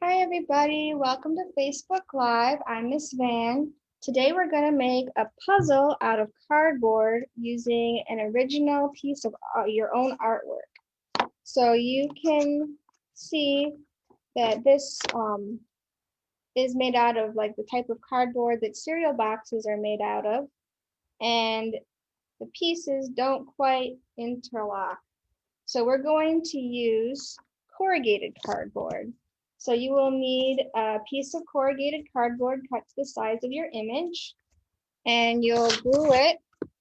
Hi everybody, welcome to Facebook Live. I'm Miss Van. Today we're going to make a puzzle out of cardboard using an original piece of your own artwork. So you can see that this is made out of like the type of cardboard that cereal boxes are made out of, and the pieces don't quite interlock. So we're going to use corrugated cardboard. So you will need a piece of corrugated cardboard cut to the size of your image, and you'll glue it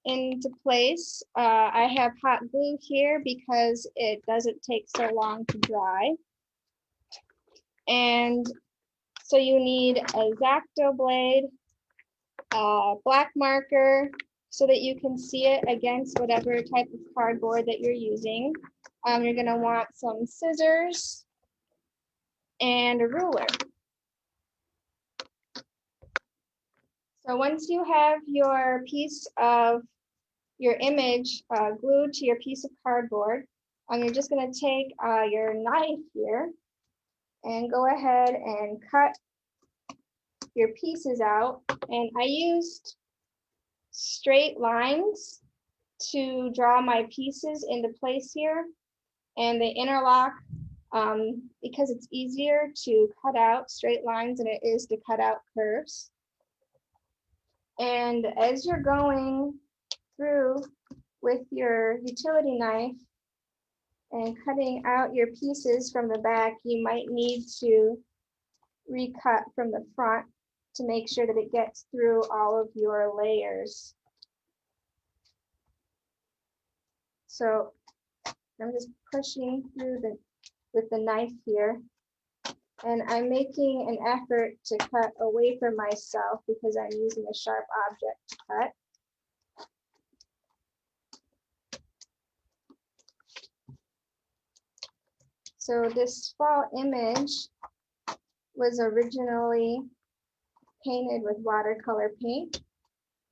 into place. I have hot glue here because it doesn't take so long to dry. And so you need a X-Acto blade, a black marker so that you can see it against whatever type of cardboard that you're using. You're going to want some scissors and a ruler. So once you have your piece of your image glued to your piece of cardboard, you're just going to take your knife here and go ahead and cut your pieces out. And I used straight lines to draw my pieces into place here, and they interlock because it's easier to cut out straight lines than it is to cut out curves. And as you're going through with your utility knife and cutting out your pieces from the back, you might need to recut from the front to make sure that it gets through all of your layers. So I'm just pushing through with the knife here, and I'm making an effort to cut away from myself because I'm using a sharp object to cut. So this fall image was originally painted with watercolor paint,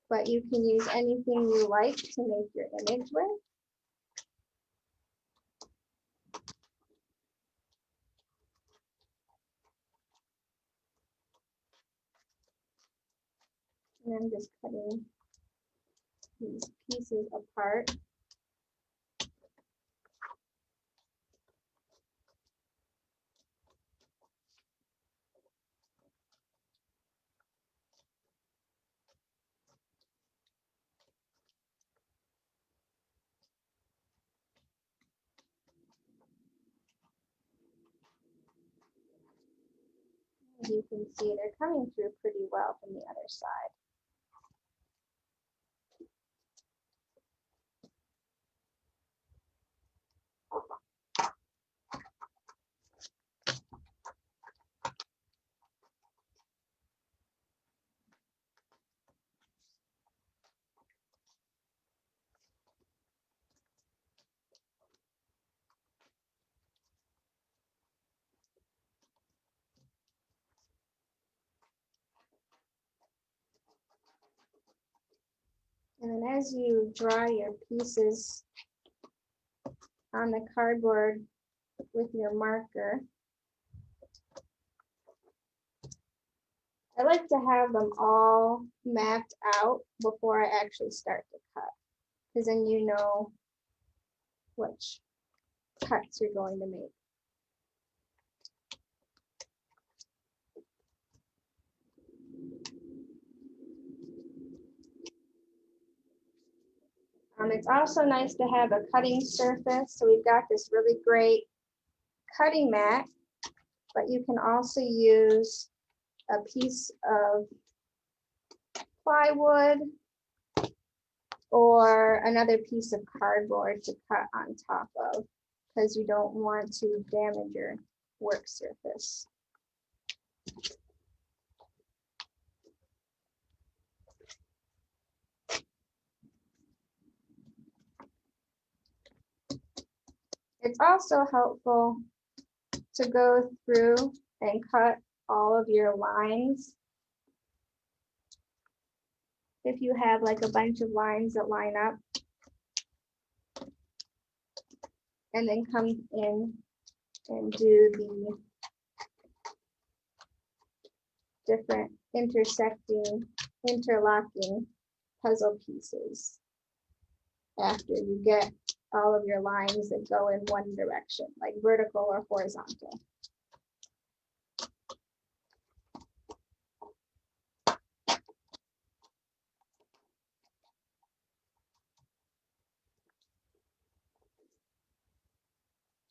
but you can use anything you like to make your image with. And I'm just cutting these pieces apart. As you can see, they're coming through pretty well from the other side. And then as you draw your pieces on the cardboard with your marker, I like to have them all mapped out before I actually start to cut, because then you know which cuts you're going to make. It's also nice to have a cutting surface. So we've got this really great cutting mat, but you can also use a piece of plywood or another piece of cardboard to cut on top of, because you don't want to damage your work surface. It's also helpful to go through and cut all of your lines. If you have like a bunch of lines that line up, and then come in and do different intersecting, interlocking puzzle pieces after you get all of your lines that go in one direction, like vertical or horizontal.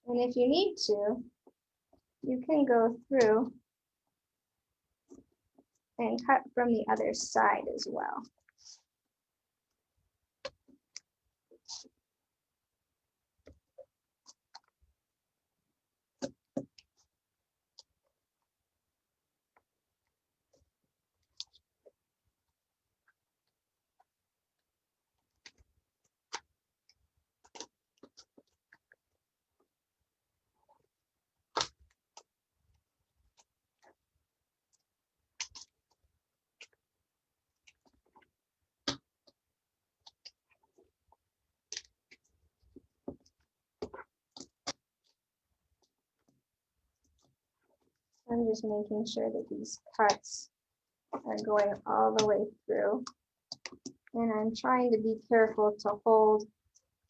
And if you need to, you can go through and cut from the other side as well. I'm just making sure that these cuts are going all the way through. And I'm trying to be careful to hold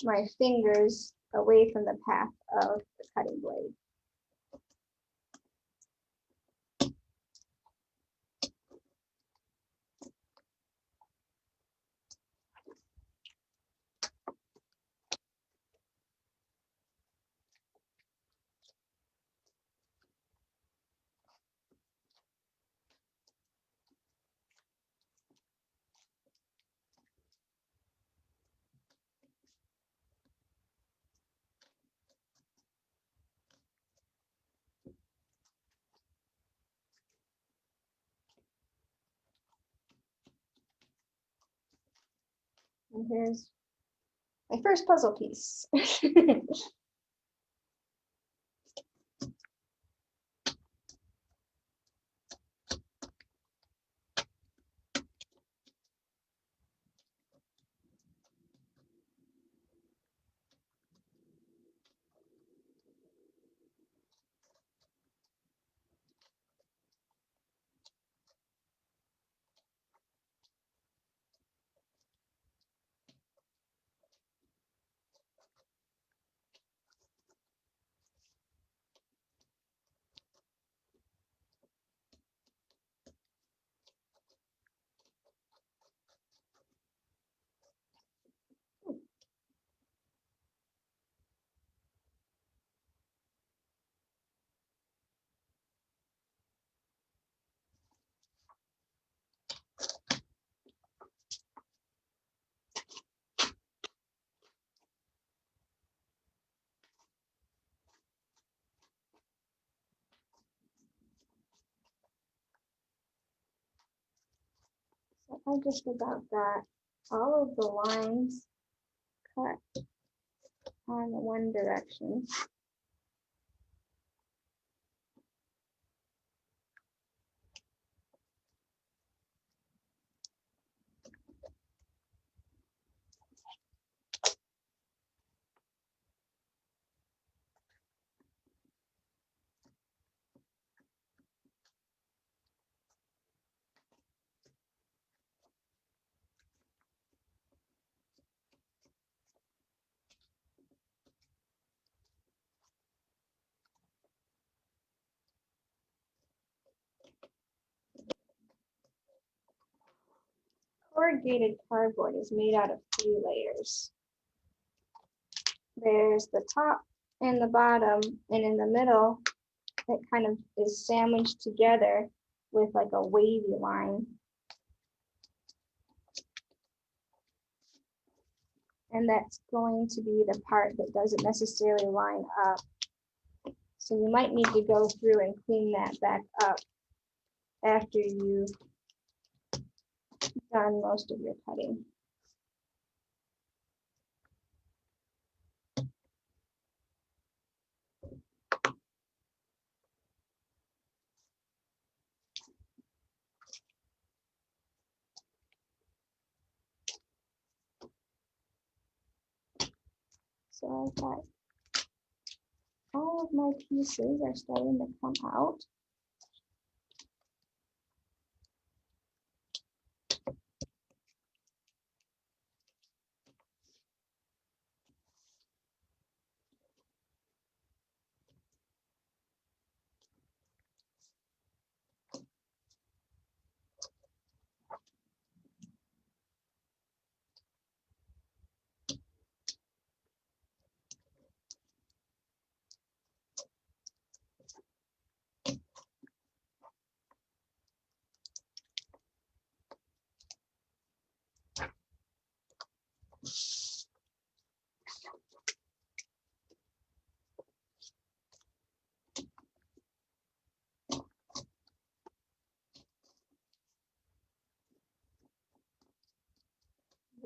my fingers away from the path of the cutting blade. And here's my first puzzle piece. So I just about got all of the lines cut on one direction. Corrugated cardboard is made out of 3 layers. There's the top and the bottom, and in the middle, it kind of is sandwiched together with like a wavy line. And that's going to be the part that doesn't necessarily line up. So you might need to go through and clean that back up after you've done most of your cutting. So I've got all of my pieces are starting to come out.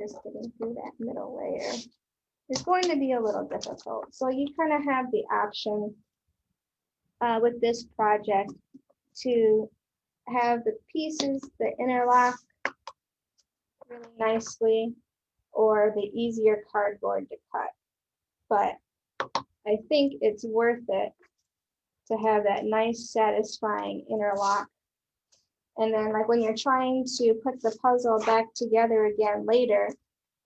just getting through that middle layer. It's going to be a little difficult. So you kind of have the option with this project to have the pieces that interlock really nicely or the easier cardboard to cut. But I think it's worth it to have that nice, satisfying interlock. And then like when you're trying to put the puzzle back together again later,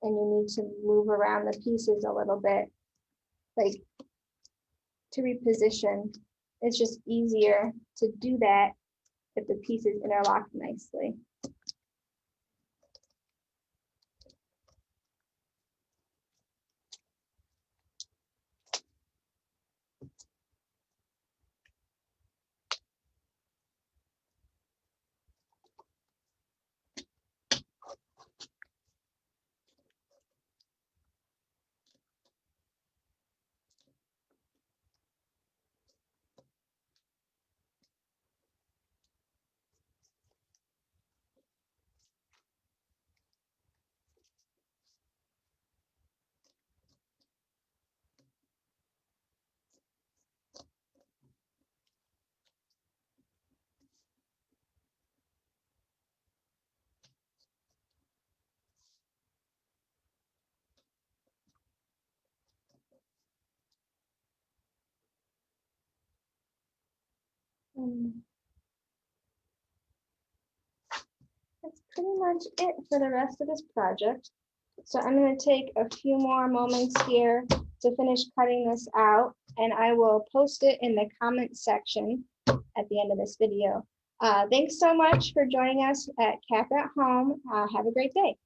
and you need to move around the pieces a little bit, like to reposition, it's just easier to do that if the pieces interlock nicely. That's pretty much it for the rest of this project. So I'm going to take a few more moments here to finish cutting this out, and I will post it in the comment section at the end of this video. Thanks so much for joining us at Cap at Home. Have a great day.